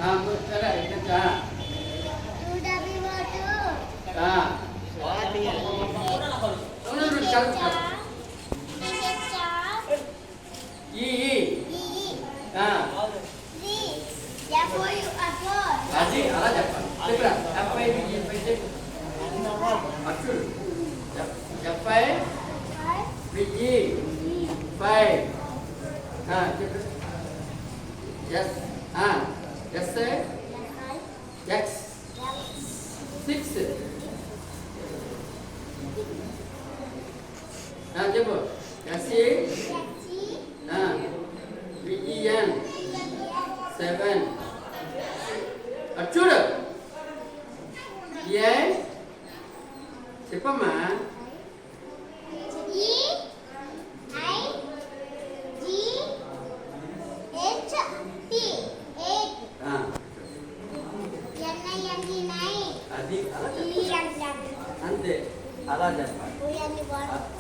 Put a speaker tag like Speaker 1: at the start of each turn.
Speaker 1: సరే ఇంకా అది అలా చెప్పాలి అచ్చుడు చెప్పై విజి ఫై చెప్పు ఎస్ ఎస్ ఎక్స్ 6 చెప్పు ఎస్సి విఈఎన్ 7 అచ్చుడు ఏ చెప్పమ్మా అది అలా అంతే అలా చెప్పాలి